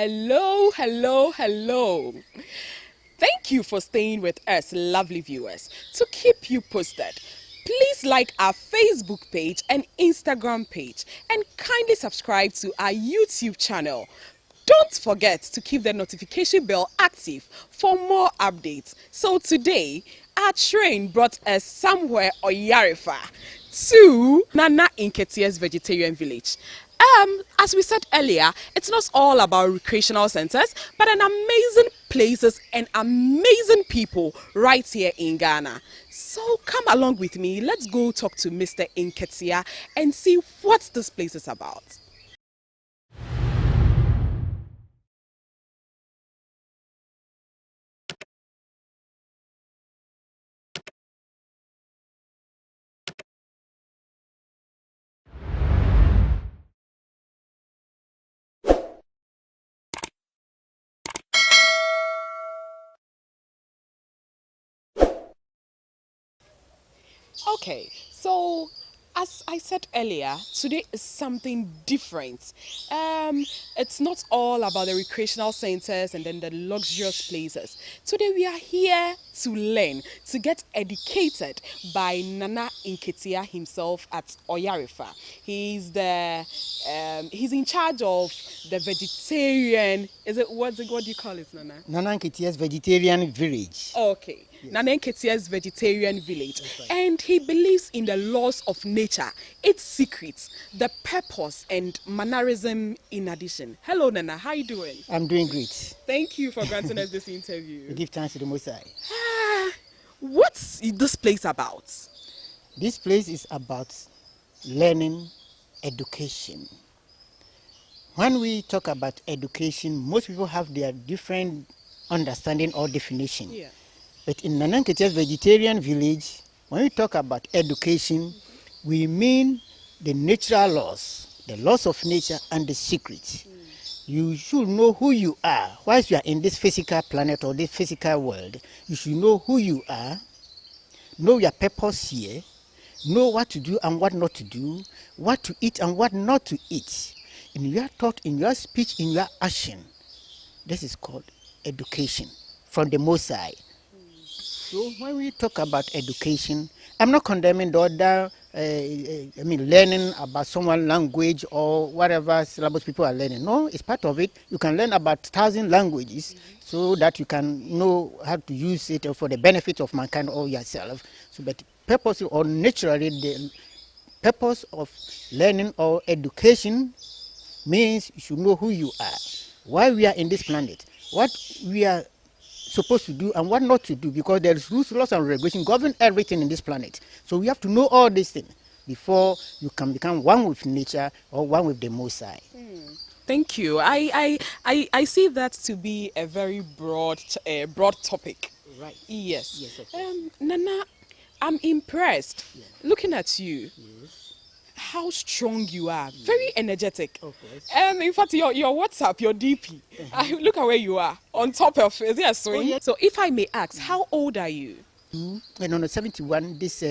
Hello, hello, hello. Thank you for staying with us, lovely viewers. To keep you posted, please like our Facebook page and Instagram page and kindly subscribe to our YouTube channel. Don't forget to keep the notification bell active for more updates. So today, our train brought us somewhere Oyarifa to Nana Nketia's vegetarian village. As we said earlier, it's not all about recreational centers, but an amazing places and amazing people right here in Ghana. So come along with me. Let's go talk to Mr. Nketia and see what this place is about. Okay, so as I said earlier, today is something different. It's not all about the recreational centers and then the luxurious places. Today we are here to learn, to get educated by Nana Nketia himself at Oyarifa. He's in charge of the vegetarian. What do you call it, Nana? Nana Nketia's vegetarian village. Okay. Yes. Nana Nketia's vegetarian village. Right. And he believes in the laws of nature, its secrets, the purpose and mannerism in addition. Hello, Nana. How are you doing? I'm doing great. Thank you for granting us this interview. We give thanks to the Most High. What's this place about? This place is about learning, education. When we talk about education, most people have their different understanding or definition. Yeah. But in Nana Nketia's vegetarian village, when we talk about education, we mean the natural laws, the laws of nature and the secrets. You should know who you are. Whilst you are in this physical planet or this physical world, you should know who you are, know your purpose here, know what to do and what not to do, what to eat and what not to eat. In your thought, in your speech, in your action, this is called education from the Most High. So when we talk about education, I'm not condemning the other, learning about someone's language or whatever syllabus people are learning. No, it's part of it. You can learn about 1,000 languages so that you can know how to use it for the benefit of mankind or yourself. So, but purposely or naturally, the purpose of learning or education means you should know who you are, why we are in this planet, what we are supposed to do and what not to do, because there is rules, laws and regulations govern everything in this planet. So we have to know all these things before you can become one with nature or one with the Most High. Thank you. I see that to be a very broad topic. Right. Yes. Yes, of course. Nana, I'm impressed. Yeah. Looking at you. Yes. How strong you are. Yes. Very energetic. Of course. In fact, your WhatsApp, your DP. Look at where you are. On top of, is it a swing? Oh, yeah. So if I may ask, how old are you? No, 71 this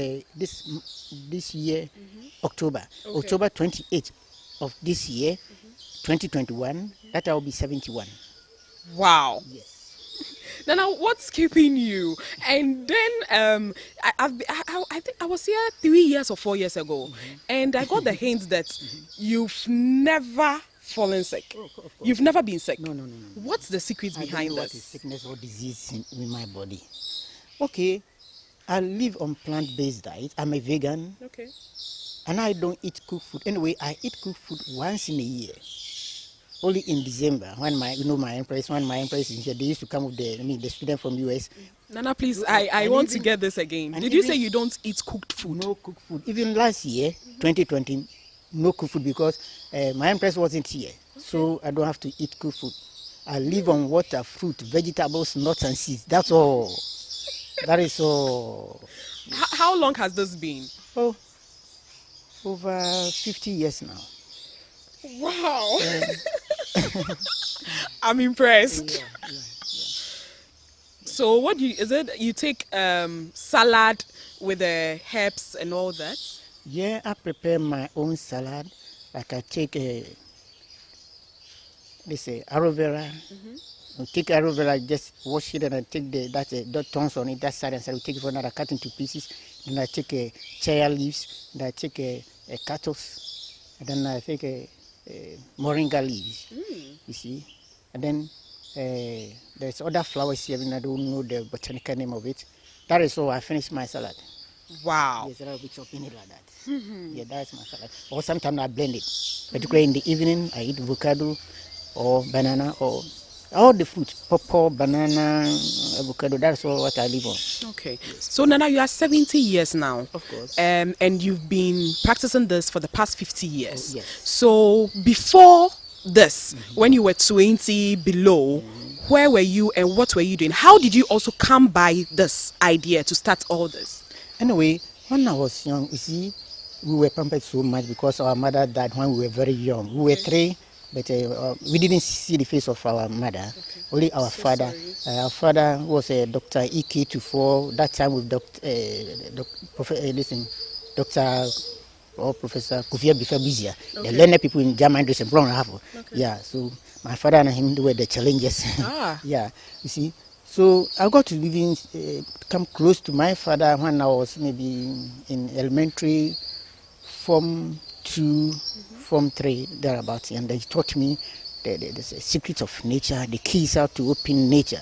year, October. Okay. October 28th of this year, 2021, that I will be 71. Wow. Yes. Now, what's keeping you? And then I think I was here 3 years or 4 years ago, and I got the hint that you've never fallen sick. Oh, you've never been sick. No. What's the secrets behind this? What is sickness or disease in my body? Okay, I live on plant-based diet. I'm a vegan. Okay. And I don't eat cooked food. Anyway, I eat cooked food once in a year. Only in December, when my Empress is here, they used to come with the student from US. Nana, please, I want to get this again. Did you say you don't eat cooked food? No cooked food. Even last year, 2020, no cooked food because my Empress wasn't here. Okay. So I don't have to eat cooked food. I live on water, fruit, vegetables, nuts and seeds. That's all. That is all. How long has this been? Oh, over 50 years now. Wow. I'm impressed. Yeah. So what you take salad with the herbs and all that? Yeah, I prepare my own salad. Like I take this aloe vera. We take aloe vera, just wash it, and I take the thorns on it, that side and side. We take it for another, cut into pieces. Then I take chia leaves. Then I take a cactus, and then I take a moringa leaves. You see, and then there's other flowers here, and I don't know the botanical name of it. That is all. I finish my salad. Wow. There's a little bit of in it like that. Yeah, that's my salad. Or sometimes I blend it. Particularly in the evening, I eat avocado or banana or all the fruit, pawpaw, banana, avocado. That's all what I live on. Okay. So Nana, you are 70 years now. Of course. And you've been practicing this for the past 50 years. Oh, yes. So before this, when you were 20 below, where were you and what were you doing? How did you also come by this idea to start all this? Anyway, when I was young, you see, we were pampered so much because our mother died when we were very young. We were three, but we didn't see the face of our mother. Only our father. Our father was a Dr. EK24. That time with Dr. or Professor Kufia Bifabizia. The learned people in German dress and brown half. Yeah, so my father and him were the challenges. Yeah, you see. So I got to living, come close to my father when I was maybe in elementary, Form 2, Form 3, thereabouts. And they taught me the secrets of nature, the keys how to open nature.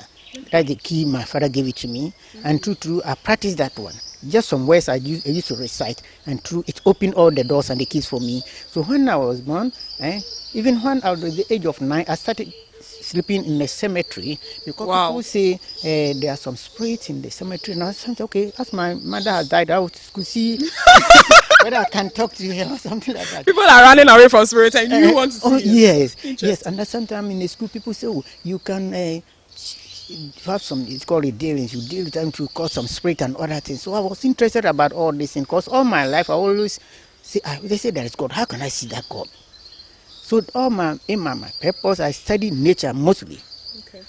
That's the key my father gave it to me. And true, I practiced that one. Just some words I used to recite, and true, it opened all the doors and the keys for me. So when I was born, even when I was at the age of 9, I started sleeping in a cemetery because people say there are some spirits in the cemetery. And I said, okay, as my mother has died, I could see whether I can talk to her or something like that. People are running away from spirit and you want to see it. Yes. And sometimes in the school, people say, oh, you can have some, it's called a dealings. You deal with them to cause some spirit and other things. So I was interested about all this things because all my life I always say, they say there is God. How can I see that God? So all my purpose, I study nature mostly. Okay.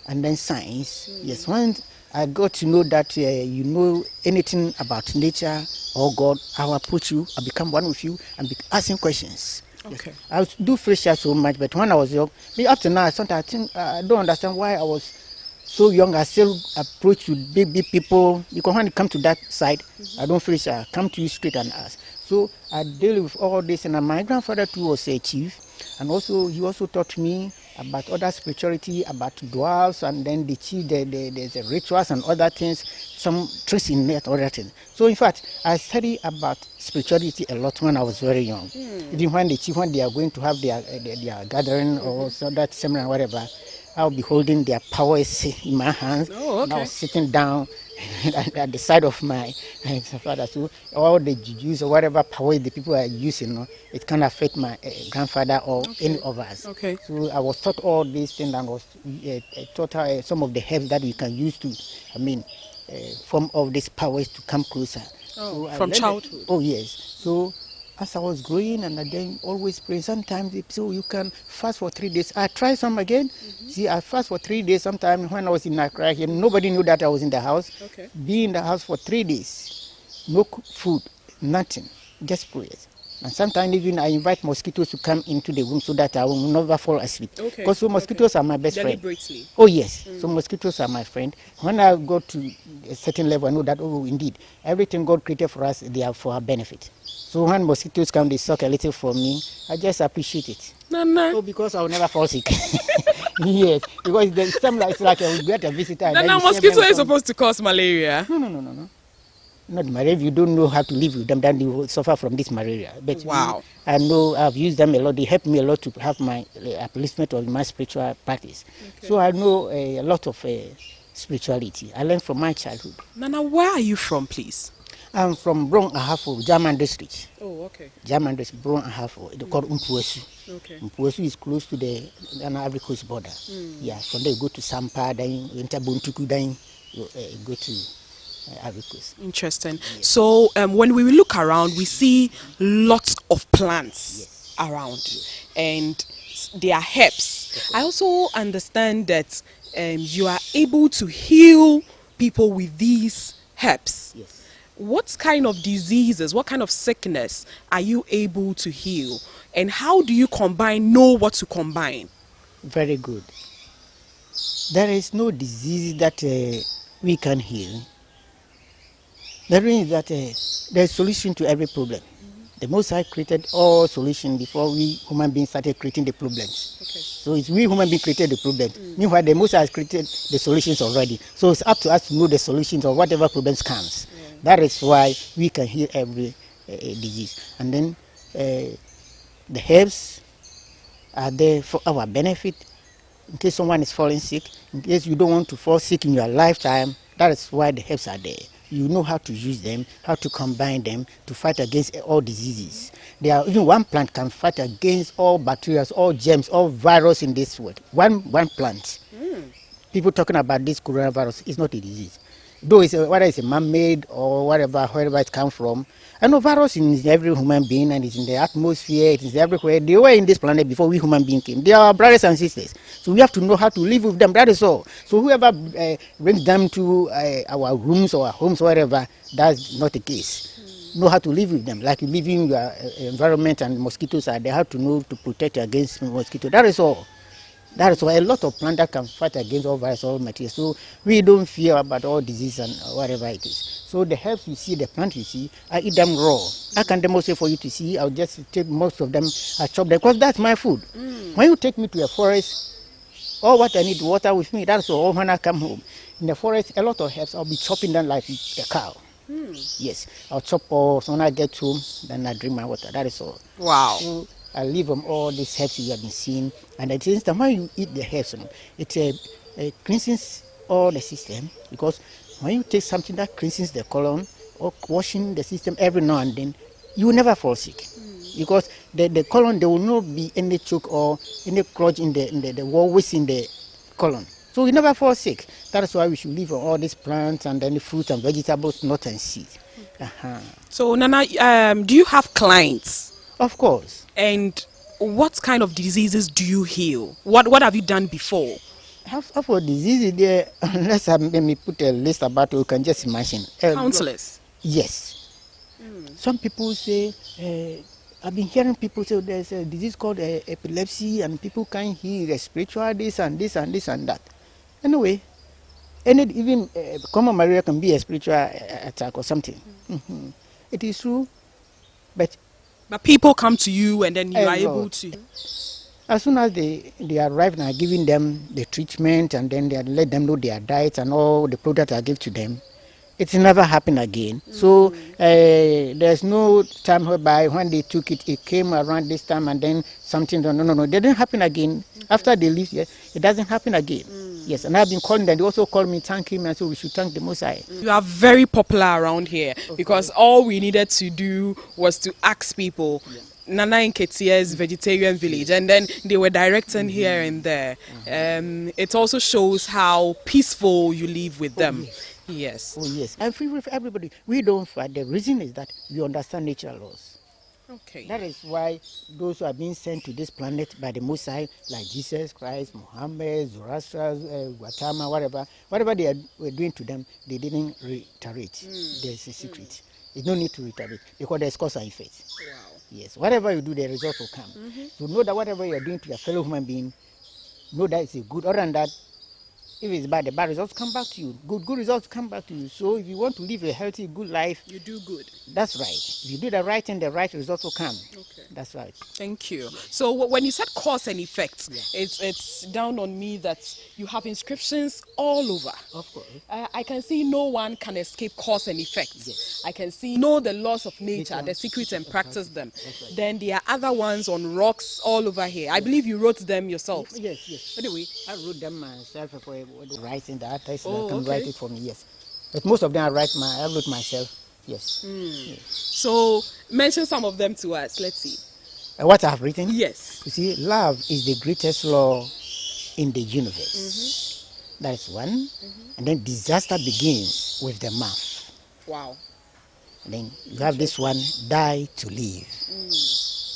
And then science. Yes, when I got to know that you know anything about nature or God, I'll approach you, I'll become one with you and be asking questions. Okay. Yes. I do fresh so much, but when I was young, up to now, sometimes I think I don't understand why I was so young. I still approach to big people because when it comes to that side, I don't feel I come to you straight and ask. So I deal with all this, and my grandfather too was a chief, and also he also taught me about other spirituality, about dwarfs, and then the chief, there's the rituals and other things, some tricks in that, other things. So in fact, I study about spirituality a lot when I was very young. Even when the chief, when they are going to have their gathering or so that seminar, whatever, I'll be holding their powers in my hands. And I was sitting down at the side of my father. So all the jujus or whatever power the people are using, it can affect my grandfather or any of us. Okay. So I was taught all these things and was taught some of the herbs that we can use to, form of these powers to come closer. So from childhood? Oh, yes. So as I was growing and I then always pray, sometimes they say, oh, you can fast for 3 days. I try some again. See, I fast for 3 days sometimes when I was in Accra here. Nobody knew that I was in the house. Okay. Be in the house for 3 days. No food, nothing, just prayers. And sometimes even I invite mosquitoes to come into the room so that I will never fall asleep. Because so mosquitoes are my best friend. Oh, yes. So mosquitoes are my friend. When I go to a certain level, I know that, oh, indeed, everything God created for us, they are for our benefit. So when mosquitoes come, they suck a little for me. I just appreciate it. No. Oh, because I will never fall sick. Yes, because there's some like it's like we get a visitor. No, mosquito is supposed to cause malaria. No. Not malaria. If you don't know how to live with them, then you will suffer from this malaria. But I know I've used them a lot. They help me a lot to have my upliftment of my spiritual practice. So I know a lot of spirituality. I learned from my childhood. Nana, where are you from, please? I'm from Bron Ahafo, German district. Oh, okay. German district, Bron Ahafo. It's called Umpuesu. Okay. Umpuesu is close to the Ghana Ivory Coast border. Yeah, from there you go to Sampa, then you enter Buntuku, then you go to Ivory Coast. Interesting. Yes. So when we look around, we see lots of plants around, and they are herbs. I also understand that you are able to heal people with these herbs. Yes. What kind of diseases, what kind of sickness are you able to heal? And how do you know what to combine? Very good. There is no disease that we can heal. The reason is that there's solution to every problem. The Most High created all solutions before we human beings started creating the problems. Okay. So it's we human beings created the problem. Meanwhile, the Most High has created the solutions already. So it's up to us to know the solutions of whatever problems comes. That is why we can heal every disease. And then the herbs are there for our benefit. In case someone is falling sick, in case you don't want to fall sick in your lifetime, that is why the herbs are there. You know how to use them, how to combine them to fight against all diseases. There are, even one plant can fight against all bacteria, all germs, all virus in this world. One plant. People talking about this coronavirus is not a disease. Though it's whether it's a man-made or whatever, wherever it comes from. I know virus is in every human being and it's in the atmosphere, it is everywhere. They were in this planet before we human beings came. They are our brothers and sisters. So we have to know how to live with them, that is all. So whoever brings them to our rooms or our homes or wherever, that's not the case. Know how to live with them. Like you live in your environment and mosquitoes are there, how to know to protect against mosquito. That is all. That is why a lot of plants that can fight against all virus, all material. So we don't fear about all disease and whatever it is. So the herbs you see, the plant you see, I eat them raw. I can demonstrate for you to see. I'll just take most of them, I chop them because that's my food. When you take me to a forest, all what I need water with me. That's all. When I come home in the forest, a lot of herbs I'll be chopping them like a cow. Yes, I'll chop all. So when I get home, then I drink my water. That is all. Wow. So I leave them all these herbs you have been seeing, and at the same time when you eat the herbs, it cleanses all the system because when you take something that cleanses the colon or washing the system every now and then, you will never fall sick. Because the colon, there will not be any choke or any clog in the wall within the colon. So you never fall sick. That is why we should live on all these plants and then the fruits and vegetables, nuts and seeds. So Nana, do you have clients? Of course. And what kind of diseases do you heal? What have you done before? Half for disease there, unless I let me put a list about it, you can just imagine. Countless. Yes. Some people say, I've been hearing people say there's a disease called epilepsy and people can't heal spiritual this and this and this and that. Anyway, even common malaria can be a spiritual attack or something. It is true, but people come to you and then you are able lot. to. As soon as they arrive and are giving them the treatment and then they let them know their diet and all the products I give to them, it's never happened again. So there's no time whereby when they took it, it came around this time and then something, no, it didn't happen again. After they leave here, it doesn't happen again. Yes, and I've been calling them. They also call me, thank him, and so we should thank the Most High. You are very popular around here because all we needed to do was to ask people. Nana Nketia's vegetarian village, and then they were directing here and there. It also shows how peaceful you live with them. Yes. Oh yes, I'm free with everybody. We don't fight. The reason is that we understand nature laws. Okay. That is why those who are being sent to this planet by the Most High, like Jesus Christ, Muhammad, Zoroaster, Gautama, whatever were doing to them, they didn't reiterate. There's a secret. There's no need to reiterate because there's cause and effect. Wow. Yes, whatever you do, the result will come. So know that whatever you are doing to your fellow human being, know that it's a good. Other than that, if it's bad, the bad results come back to you. Good results come back to you. So if you want to live a healthy, good life, You do good. that's right. If you do the right thing, the right results will come. Okay. That's right. Thank you. So when you said cause and effect, it's down on me that you have inscriptions all over. Of course. I can see no one can escape cause and effect. Yes. I can see know the laws of nature, the secrets and practice them. right. Then there are other ones on rocks all over here. I believe you wrote them yourself. Yes. Anyway, I wrote them myself for writing the artist. Oh, can okay. write it for me. Yes, but most of them I wrote myself. Yes. So mention some of them to us. Let's see. What I have written. Yes. You see, love is the greatest law in the universe. That's one. And then disaster begins with the mouth. Wow. And then you have this one, die to live.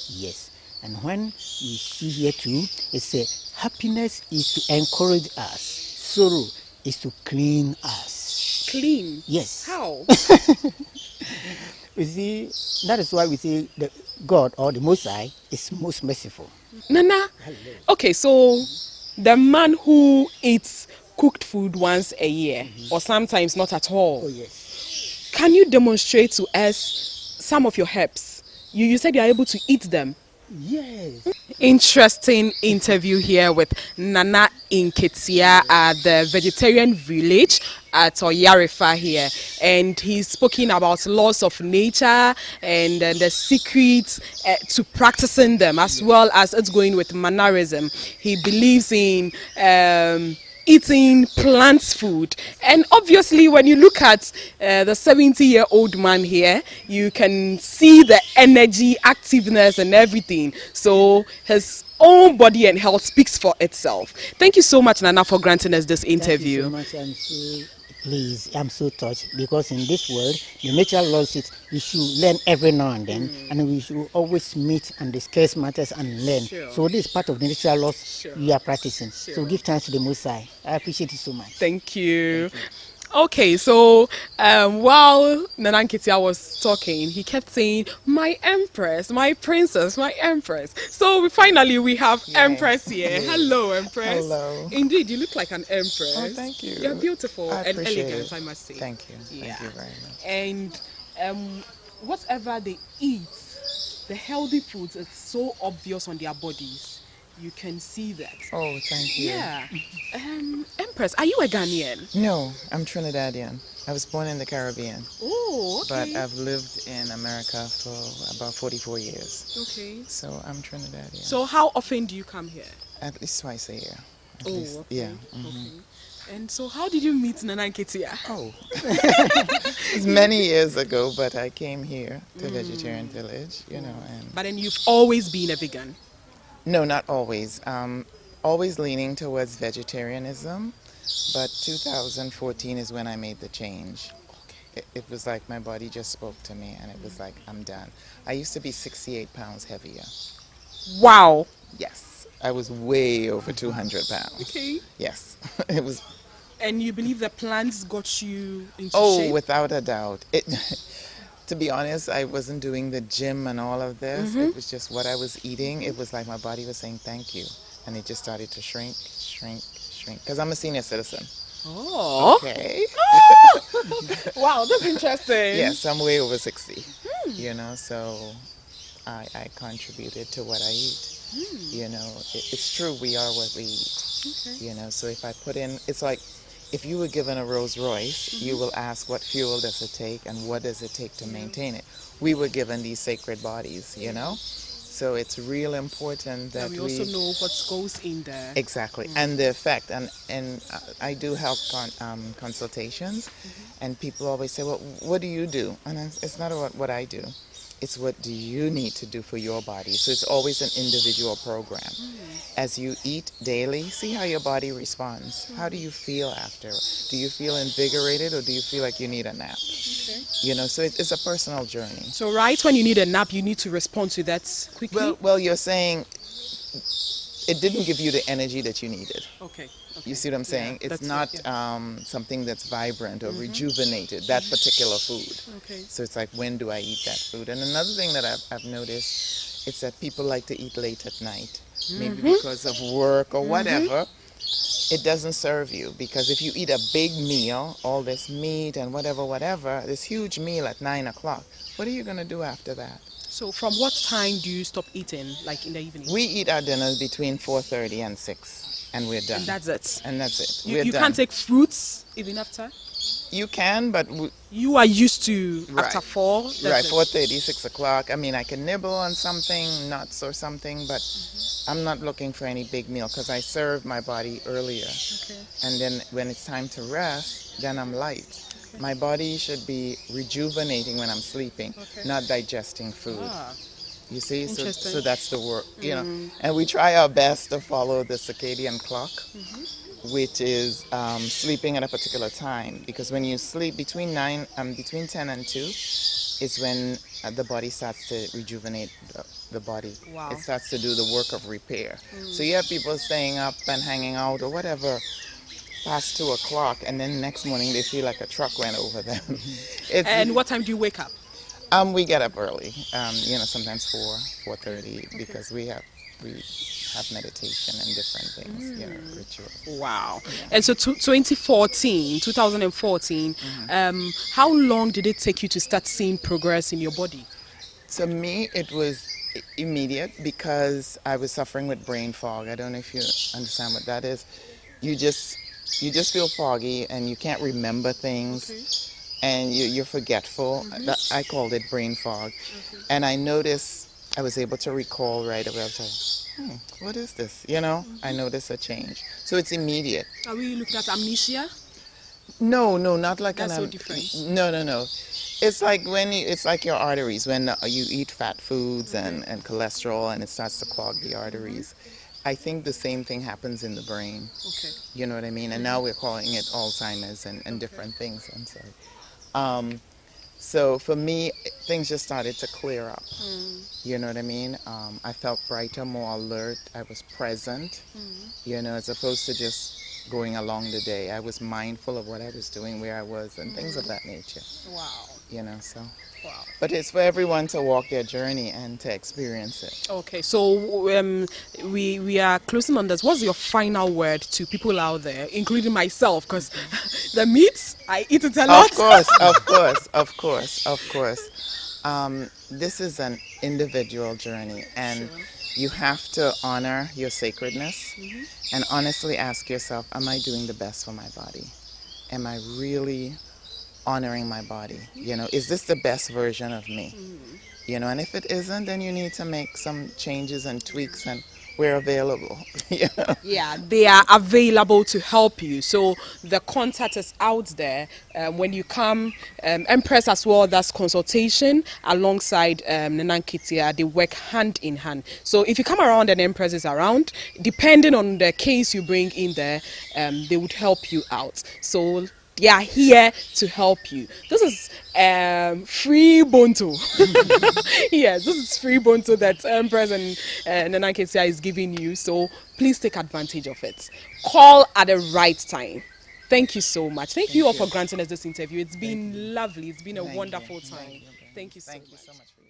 Yes. And when you see here too, it's a happiness is to encourage us. Sorrow is to clean us. Clean. Yes. How? You see, that is why we say that God or the Most High is most merciful. Nana. Okay, so the man who eats cooked food once a year, or sometimes not at all, Oh yes. can you demonstrate to us some of your herbs? You said you are able to eat them. Yes. Interesting interview here with Nana Nketia at the vegetarian village at Oyarifa here, and he's speaking about laws of nature and the secrets to practicing them, as well as it's going with mannerism. He believes in eating plant food, and obviously when you look at the 70-year-old man here, you can see the energy, activeness and everything. So his own body and health speaks for itself. Thank you so much, Nana, for granting us this interview. Thank you so much. I'm so pleased. I'm so touched because in this world, the natural laws is we should learn every now and then, and we should always meet and discuss matters and learn. Sure. So this is part of the natural laws Sure. we are practicing. Sure. So give thanks to the Most High. I appreciate it so much. Thank you. Okay, so while Nana Nketia was talking, he kept saying, "My Empress, my princess, my Empress." So we have Empress here. Hello, Empress. Hello. Indeed, you look like an Empress. Oh, thank you. You're beautiful I and appreciate elegant, it. I must say. Thank you. Yeah. Thank you very much. And whatever they eat, the healthy foods, it's so obvious on their bodies. You can see that. Oh, thank you. Yeah. Empress, are you a Ghanaian? No, I'm Trinidadian. I was born in the Caribbean, Oh, but okay. I've lived in America for about 44 years. Okay. So I'm Trinidadian. So how often do you come here? At least twice a year. At Oh, least. okay. Yeah. Okay. And so how did you meet Nana Nketia? Oh, it's many years ago, but I came here to Vegetarian Village, and But then you've always been a vegan. no, not always. Always leaning towards vegetarianism, but 2014 is when I made the change. It was like my body just spoke to me, and it was like, I'm done. I used to be 68 pounds heavier. Wow. Yes, I was way over 200 pounds. Okay. Yes, it was. And you believe the plants got you into Oh, shape? without a doubt. To be honest, I wasn't doing the gym and all of this. It was just what I was eating. It was like my body was saying thank you, and it just started to shrink, shrink, shrink. Because I'm a senior citizen. Oh. Okay. Wow, that's interesting. Yes, I'm way over 60. So I contributed to what I eat. It's true, we are what we eat. Okay. So if I put in, it's like if you were given a Rolls Royce, you will ask what fuel does it take and what does it take to maintain it. We were given these sacred bodies. So it's real important that we also know what goes in there. Exactly, and the effect, and I do health consultations, and people always say, "Well, what do you do?" And it's not about what I do; it's what do you need to do for your body. So it's always an individual program. As you eat daily, see how your body responds. How do you feel after? Do you feel invigorated, or do you feel like you need a nap? Okay. So it's a personal journey. So right when you need a nap, you need to respond to that quickly? Well, you're saying it didn't give you the energy that you needed. Okay. You see what I'm saying? Yeah, it's that's not it, yeah. something that's vibrant or rejuvenated, that particular food. Okay. So it's like, when do I eat that food? And another thing that I've noticed is that people like to eat late at night, maybe because of work or whatever. It doesn't serve you, because if you eat a big meal, all this meat and whatever, this huge meal at 9 o'clock, what are you going to do after that? So from what time do you stop eating, like in the evening? We eat our dinners between 4:30 and 6, and we're done. And that's it? And that's it. You We're done. can't take fruits even after? You can, but You are used to Right. after 4? That's right, it. 4:30, 6 o'clock. I mean, I can nibble on something, nuts or something, but I'm not looking for any big meal because I serve my body earlier. Okay. And then when it's time to rest, then I'm light. My body should be rejuvenating when I'm sleeping, Okay. not digesting food. Ah. You see, so Interesting. that's the work, And we try our best to follow the circadian clock, which is sleeping at a particular time. Because when you sleep between 10 and 2, is when the body starts to rejuvenate the body. Wow. It starts to do the work of repair. So you have people staying up and hanging out or whatever past 2 o'clock, and then next morning they feel like a truck went over them. And what time do you wake up? We get up early, sometimes 4:30, because we have meditation and different things, rituals. Wow. And so 2014, how long did it take you to start seeing progress in your body? To me, it was immediate because I was suffering with brain fog. I don't know if you understand what that is. You just you just feel foggy and you can't remember things and you're forgetful. I called it brain fog. And I noticed I was able to recall right away. I was like, what is this? I noticed a change. So it's immediate. Are we looking at amnesia? No, no, not like That's so different. No, no, no. It's like it's like your arteries when you eat fat foods and cholesterol and it starts to clog the arteries. I think the same thing happens in the brain. Okay. You know what I mean? And now we're calling it Alzheimer's and different things. I'm sorry. Um, so for me, things just started to clear up. You know what I mean? I felt brighter, more alert. I was present, as opposed to just going along the day. I was mindful of what I was doing, where I was, and things of that nature. Wow. So. Wow. But it's for everyone to walk their journey and to experience it. Okay, so we are closing on this. What's your final word to people out there, including myself? Because the meat, I eat it a lot. Of course, of course, of course, of course. This is an individual journey, and you have to honor your sacredness and honestly ask yourself, am I doing the best for my body? Am I really honoring my body? Is this the best version of me? And if it isn't, then you need to make some changes and tweaks, and we're available. Yeah, they are available to help you. So the contact is out there. When you come, Empress as well, that's consultation alongside Nketia. They work hand in hand. So if you come around and Empress is around, depending on the case you bring in there, they would help you out. So they are here to help you. This is free Bonto. Yes, this is free Bonto that Empress and Nana Nketia is giving you. So please take advantage of it. Call at the right time. Thank you so much. Thank you all for granting us this interview. It's been lovely. It's been a wonderful time. Thank you so Thank you much. so much for